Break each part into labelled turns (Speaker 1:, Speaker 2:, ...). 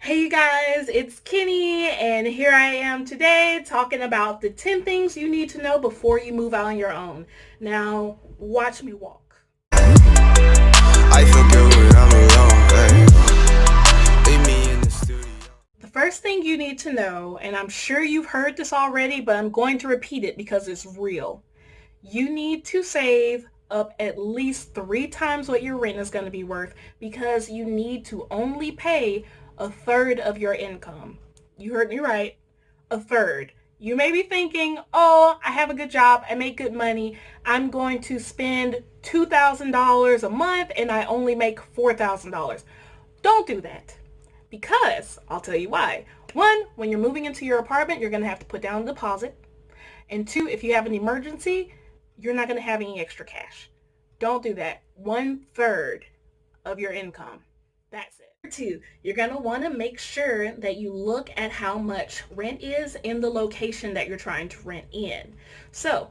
Speaker 1: Hey you guys, it's Kenny, and here I am today talking about the 10 things you need to know before you move out on your own. Now, watch me walk. I feel good when I'm alone, leave me in the studio. The first thing you need to know, and I'm sure you've heard this already, but I'm going to repeat it because it's real. You need to save up at least 3 times what your rent is going to be worth because you need to only pay a third of your income. You heard me right. A third. You may be thinking, oh, I have a good job. I make good money. I'm going to spend $2,000 a month and I only make $4,000. Don't do that. Because I'll tell you why. One, when you're moving into your apartment, you're going to have to put down a deposit. And two, if you have an emergency, you're not going to have any extra cash. Don't do that. 1/3 of your income. That's it. Two, you're going to want to make sure that you look at how much rent is in the location that you're trying to rent in. So,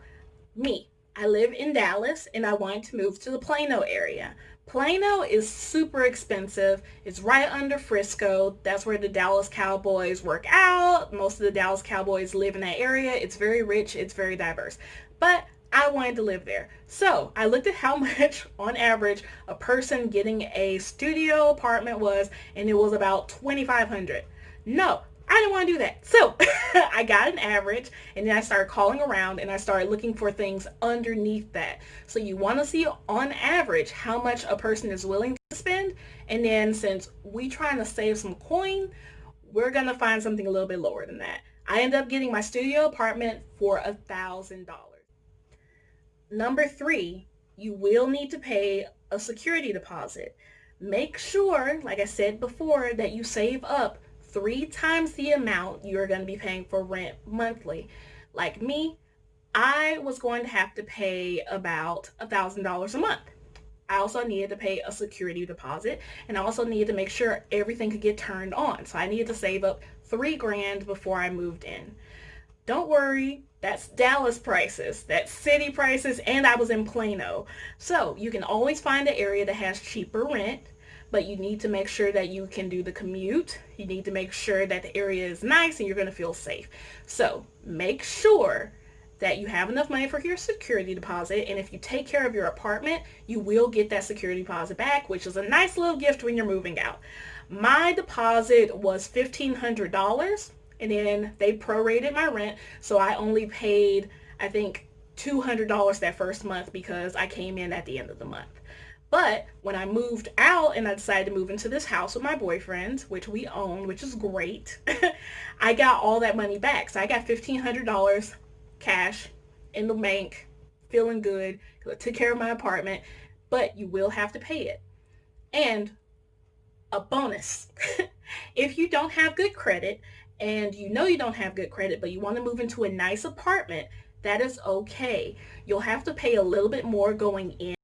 Speaker 1: I live in Dallas and I wanted to move to the Plano area. Plano is super expensive. It's right under Frisco. That's where the Dallas Cowboys work out. Most of the Dallas Cowboys live in that area. It's very rich. It's very diverse. But I wanted to live there. So I looked at how much on average a person getting a studio apartment was, and it was about $2,500. No, I didn't want to do that. So I got an average, and then I started calling around and I started looking for things underneath that. So you want to see on average how much a person is willing to spend. And then since we trying to save some coin, we're going to find something a little bit lower than that. I ended up getting my studio apartment for $1,000. Number 3, you will need to pay a security deposit. Make sure, like I said before, that you save up 3 times the amount you're going to be paying for rent monthly. Like me, I was going to have to pay about $1,000 a month. I also needed to pay a security deposit, and I also needed to make sure everything could get turned on. So I needed to save up $3,000 before I moved in. Don't worry, that's Dallas prices, that's city prices, and I was in Plano. So you can always find an area that has cheaper rent, but you need to make sure that you can do the commute. You need to make sure that the area is nice and you're going to feel safe. So make sure that you have enough money for your security deposit, and if you take care of your apartment, you will get that security deposit back, which is a nice little gift when you're moving out. My deposit was $1,500. And then they prorated my rent, so I only paid, I think, $200 that first month because I came in at the end of the month. But when I moved out and I decided to move into this house with my boyfriend, which we own, which is great, I got all that money back. So I got $1,500 cash in the bank, feeling good, because I took care of my apartment, but you will have to pay it. And a bonus, if you don't have good credit, and you know you don't have good credit, but you want to move into a nice apartment, that is okay. You'll have to pay a little bit more going in.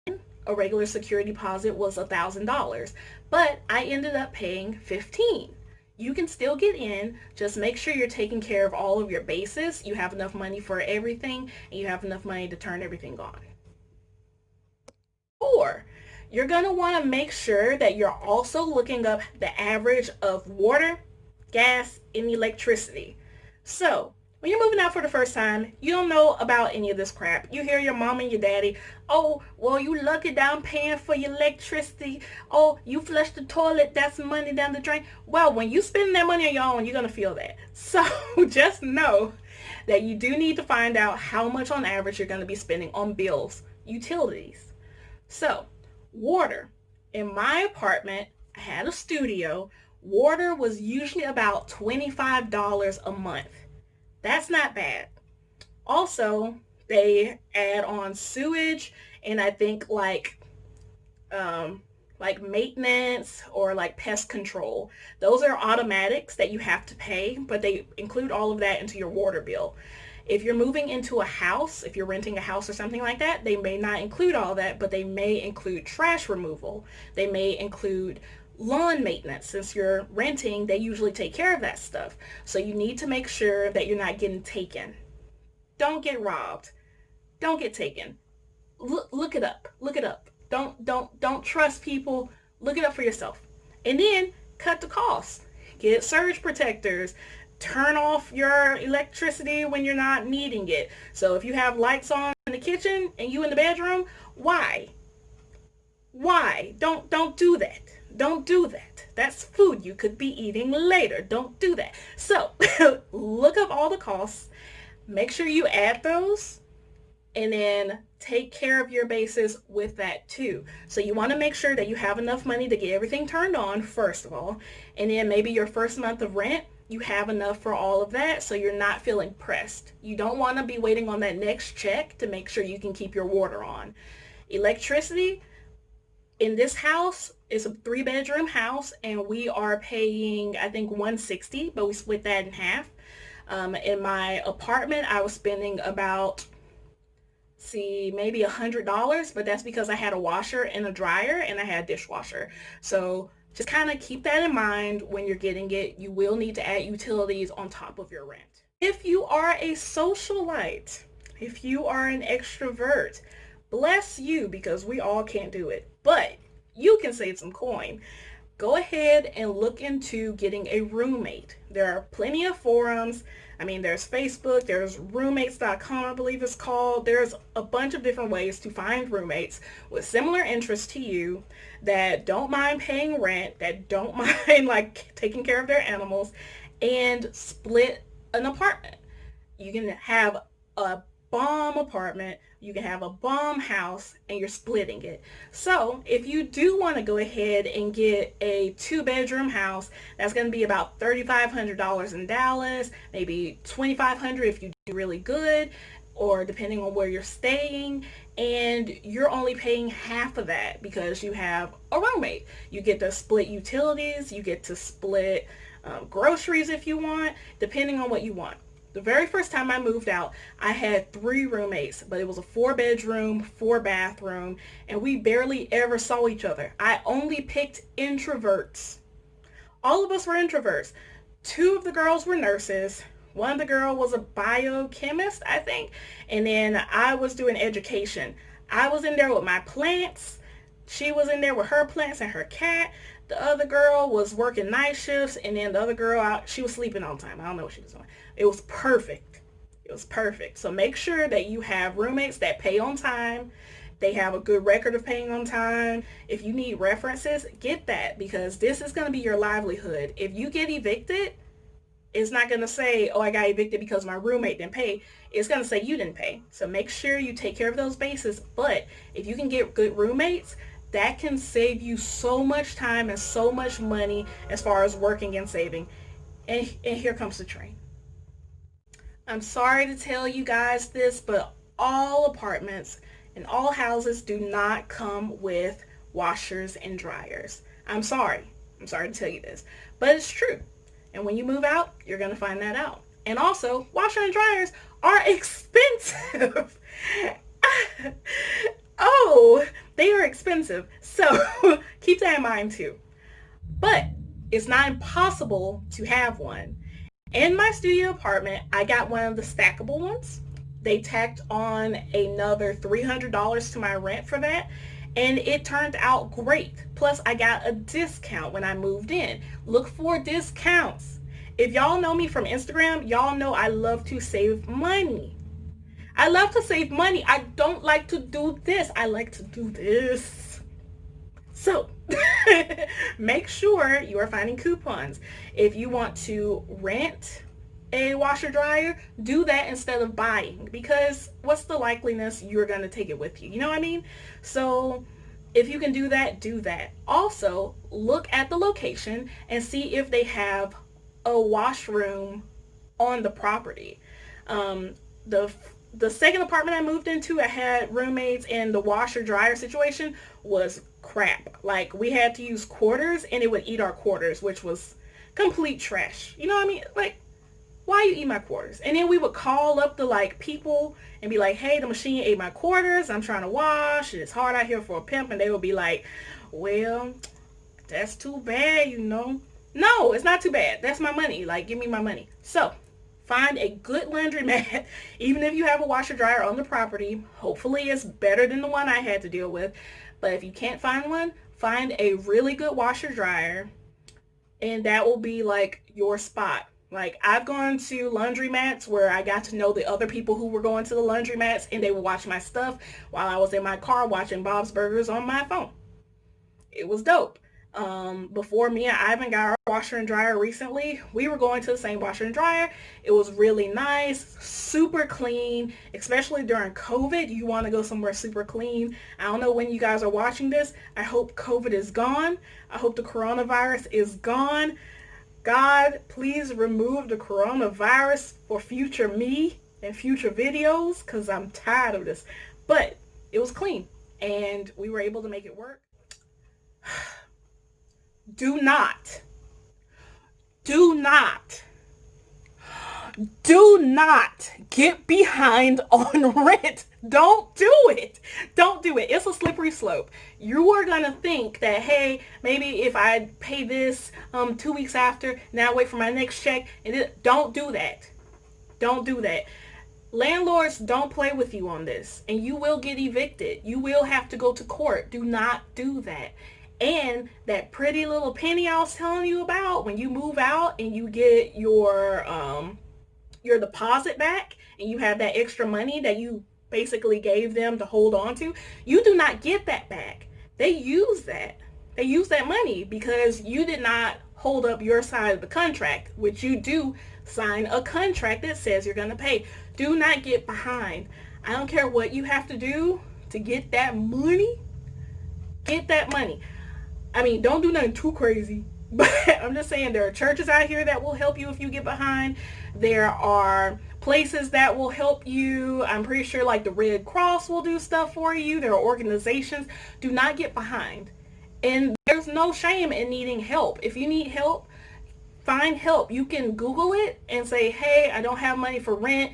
Speaker 1: A regular security deposit was $1,000, but I ended up paying $15. You can still get in. Just make sure you're taking care of all of your bases. You have enough money for everything, and you have enough money to turn everything on. 4, you're going to want to make sure that you're also looking up the average of water, gas, and electricity. So when you're moving out for the first time, you don't know about any of this crap. You hear your mom and your daddy, oh, well, you lucky down paying for your electricity. Oh, you flush the toilet, that's money down the drain. Well, when you spend that money on your own, you're going to feel that. So just know that you do need to find out how much on average you're going to be spending on bills, utilities. So water. In my apartment, I had a studio. Water was usually about $25 a month. That's not bad. Also, they add on sewage and I think like maintenance or like pest control. Those are automatics that you have to pay, but they include all of that into your water bill. If you're moving into a house, if you're renting a house or something like that, they may not include all that, but they may include trash removal. They may include lawn maintenance. Since you're renting, they usually take care of that stuff. So you need to make sure that you're not getting taken. Don't get robbed. Don't get taken. Look it up. Look it up. Don't trust people. Look it up for yourself. And then cut the costs. Get surge protectors. Turn off your electricity when you're not needing it. So if you have lights on in the kitchen and you in the bedroom, why? Why? Don't do that. Don't do that. That's food you could be eating later. Don't do that. So look up all the costs. Make sure you add those and then take care of your bases with that too. So you want to make sure that you have enough money to get everything turned on, first of all, and then maybe your first month of rent, you have enough for all of that so you're not feeling pressed. You don't want to be waiting on that next check to make sure you can keep your water on. Electricity, in this house, it's a 3-bedroom house and we are paying, I think, $160, but we split that in half. In my apartment, I was spending about, maybe $100, but that's because I had a washer and a dryer and I had a dishwasher. So just kind of keep that in mind when you're getting it. You will need to add utilities on top of your rent. If you are a socialite, if you are an extrovert, bless you, because we all can't do it, but you can save some coin. Go ahead and look into getting a roommate. There are plenty of forums. I mean, there's Facebook, there's roommates.com, I believe it's called. There's a bunch of different ways to find roommates with similar interests to you that don't mind paying rent, that don't mind like taking care of their animals, and split an apartment. You can have a bomb apartment, you can have a bomb house, and you're splitting it. So if you do want to go ahead and get a 2-bedroom house, that's going to be about $3,500 in Dallas, maybe $2,500 if you do really good, or depending on where you're staying, and you're only paying half of that because you have a roommate. You get to split utilities, you get to split groceries if you want, depending on what you want. The very first time I moved out, I had 3 roommates, but it was a 4-bedroom, 4-bathroom, and we barely ever saw each other. I only picked introverts. All of us were introverts. 2 of the girls were nurses. One of the girls was a biochemist, I think, and then I was doing education. I was in there with my plants. She was in there with her plants and her cat. The other girl was working night shifts, and then the other girl, she was sleeping all the time. I don't know what she was doing. It was perfect. It was perfect. So make sure that you have roommates that pay on time. They have a good record of paying on time. If you need references, get that, because this is going to be your livelihood. If you get evicted, it's not going to say, oh, I got evicted because my roommate didn't pay. It's going to say you didn't pay. So make sure you take care of those bases. But if you can get good roommates, that can save you so much time and so much money as far as working and saving. And here comes the train. I'm sorry to tell you guys this, but all apartments and all houses do not come with washers and dryers. I'm sorry to tell you this, but it's true. And when you move out, you're going to find that out. And also, washer and dryers are expensive. Oh, they are expensive. So keep that in mind too. But it's not impossible to have one. In my studio apartment, I got one of the stackable ones. They tacked on another $300 to my rent for that, and it turned out great. Plus, I got a discount when I moved in. Look for discounts. If y'all know me from Instagram, y'all know I love to save money. I love to save money. I don't like to do this. I like to do this. So make sure you are finding coupons. If you want to rent a washer dryer, do that instead of buying, because what's the likeliness you're going to take it with you? You know what I mean? So if you can do that, do that. Also, look at the location and see if they have a washroom on the property. The second apartment I moved into, I had roommates, and the washer dryer situation was crap. Like, we had to use quarters and it would eat our quarters, which was complete trash. You know what I mean? Like, why you eat my quarters? And then we would call up the people and be like, hey, the machine ate my quarters. I'm trying to wash. It's hard out here for a pimp. And they would be like, well, that's too bad, you know. No, it's not too bad. That's my money. Like, give me my money. So find a good laundromat. Even if you have a washer dryer on the property, hopefully it's better than the one I had to deal with. But if you can't find one, find a really good washer dryer. and that will be like your spot. Like, I've gone to laundromats where I got to know the other people who were going to the laundromats, and they would watch my stuff while I was in my car watching Bob's Burgers on my phone. It was dope. Before me and Ivan got our washer and dryer recently, we were going to the same washer and dryer. It was really nice, super clean, especially during COVID. You want to go somewhere super clean. I don't know when you guys are watching this. I hope COVID is gone. I hope the coronavirus is gone. God, please remove the coronavirus for future me and future videos, because I'm tired of this. But it was clean, and we were able to make it work. Do not, do not, do not get behind on rent. Don't do it. Don't do it. It's a slippery slope. You are going to think that, hey, maybe if I pay this 2 weeks after, now wait for my next check. And don't do that. Don't do that. Landlords don't play with you on this, and you will get evicted. You will have to go to court. Do not do that. And that pretty little penny I was telling you about, when you move out and you get your deposit back, and you have that extra money that you basically gave them to hold on to, you do not get that back. They use that. They use that money because you did not hold up your side of the contract, which you do sign a contract that says you're going to pay. Do not get behind. I don't care what you have to do to get that money. Get that money. I mean, don't do nothing too crazy, but I'm just saying there are churches out here that will help you if you get behind. There are places that will help you. I'm pretty sure like the Red Cross will do stuff for you. There are organizations. Do not get behind. And there's no shame in needing help. If you need help, find help. You can Google it and say, hey, I don't have money for rent.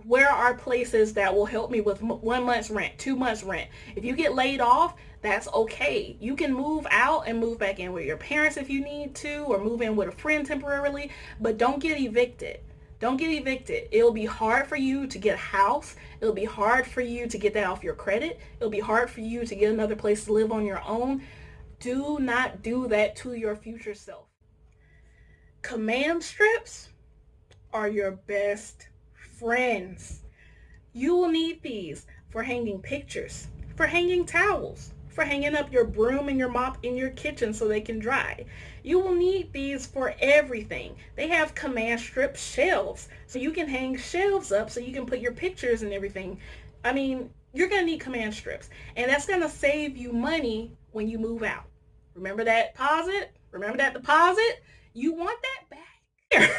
Speaker 1: Where are places that will help me with 1 month's rent, 2 months rent? If you get laid off, that's okay. You can move out and move back in with your parents if you need to, or move in with a friend temporarily, but don't get evicted. Don't get evicted. It'll be hard for you to get a house. It'll be hard for you to get that off your credit. It'll be hard for you to get another place to live on your own. Do not do that to your future self. Command strips are your best friends. You will need these for hanging pictures, for hanging towels, for hanging up your broom and your mop in your kitchen so they can dry. You will need these for everything. They have command strip shelves, so you can hang shelves up so you can put your pictures and everything. I mean, you're going to need command strips, and that's going to save you money when you move out. Remember that deposit? Remember that deposit? You want that back.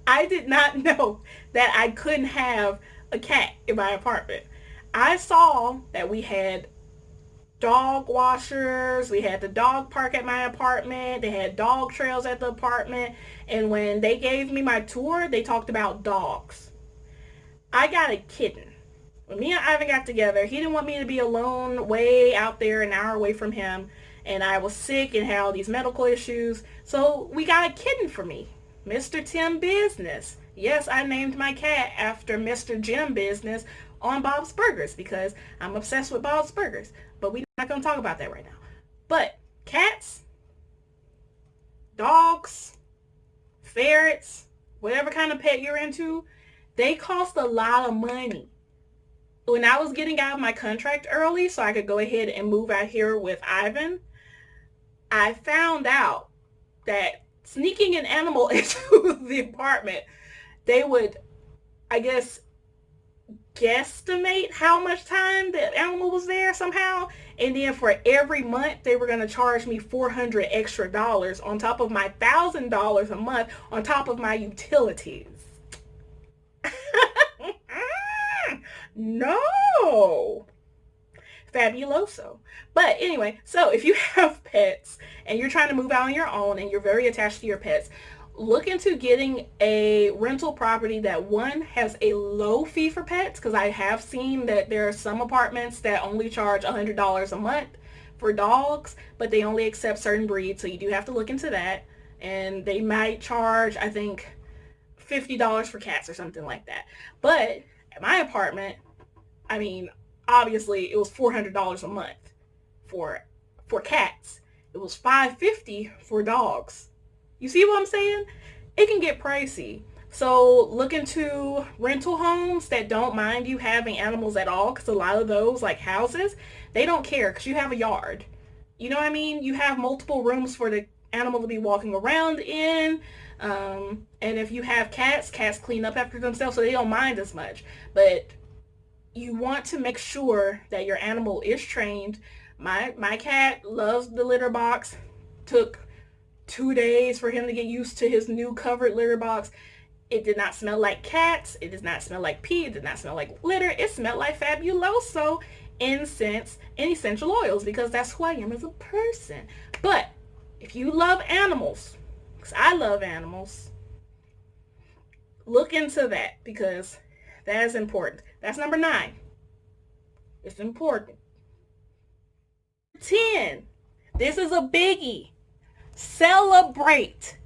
Speaker 1: I did not know that I couldn't have a cat in my apartment. I saw that we had dog washers, we had the dog park at my apartment, they had dog trails at the apartment, and when they gave me my tour, they talked about dogs. I got a kitten. When me and Ivan got together, he didn't want me to be alone way out there an hour away from him, and I was sick and had all these medical issues, so we got a kitten for me. Mr. Tim Business. Yes, I named my cat after Mr. Jim Business on Bob's Burgers because I'm obsessed with Bob's Burgers. But we're not going to talk about that right now. But cats, dogs, ferrets, whatever kind of pet you're into, they cost a lot of money. When I was getting out of my contract early so I could go ahead and move out here with Ivan, I found out that sneaking an animal into the apartment, they would, I guess, guesstimate how much time the animal was there somehow, and then for every month they were going to charge me $400 extra on top of my $1,000 a month on top of my utilities. No. Fabuloso. But anyway, so if you have pets and you're trying to move out on your own and you're very attached to your pets, look into getting a rental property that, one, has a low fee for pets, because I have seen that there are some apartments that only charge $100 a month for dogs, but they only accept certain breeds, so you do have to look into that. And they might charge, I think, $50 for cats or something like that. But at my apartment, I mean, obviously it was $400 a month for cats. It was $550 for dogs. You see what I'm saying? It can get pricey. So look into rental homes that don't mind you having animals at all, because a lot of those, like houses, they don't care because you have a yard. You know what I mean? You have multiple rooms for the animal to be walking around in. And if you have cats, cats clean up after themselves, so they don't mind as much. But you want to make sure that your animal is trained. My cat loves the litter box. Took 2 days for him to get used to his new covered litter box. It did not smell like cats. It did not smell like pee. It did not smell like litter. It smelled like Fabuloso incense and essential oils, because that's who I am as a person. But if you love animals, because I love animals, look into that, because that is important. That's number 9. It's important. 10. This is a biggie. Celebrate.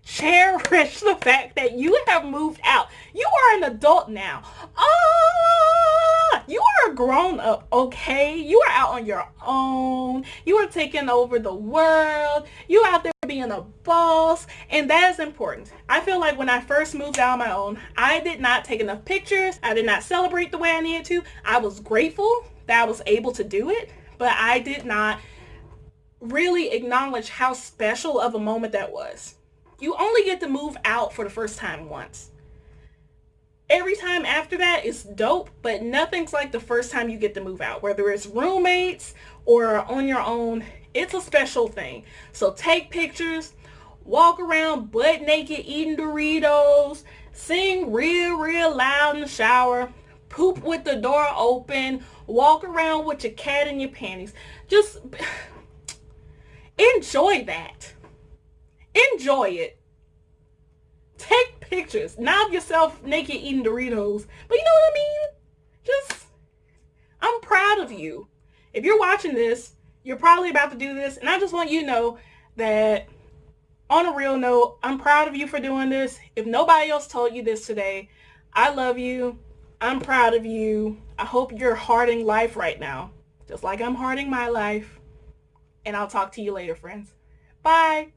Speaker 1: Cherish the fact that you have moved out. You are an adult now. You are a grown up, okay? You are out on your own. You are taking over the world. You out there being a boss, and that is important. I feel like when I first moved out on my own, I did not take enough pictures. I did not celebrate the way I needed to. I was grateful that I was able to do it, but I did not really acknowledge how special of a moment that was. You only get to move out for the first time once. Every time after that is dope, but nothing's like the first time you get to move out. Whether it's roommates or on your own, it's a special thing. So take pictures, walk around butt naked eating Doritos, sing real loud in the shower, poop with the door open, walk around with your cat in your panties. Just enjoy that. Enjoy it. Take pictures. Not of yourself naked eating Doritos. But you know what I mean? I'm proud of you. If you're watching this, you're probably about to do this. And I just want you to know that, on a real note, I'm proud of you for doing this. If nobody else told you this today, I love you. I'm proud of you. I hope you're hearting life right now, just like I'm hearting my life. And I'll talk to you later, friends. Bye.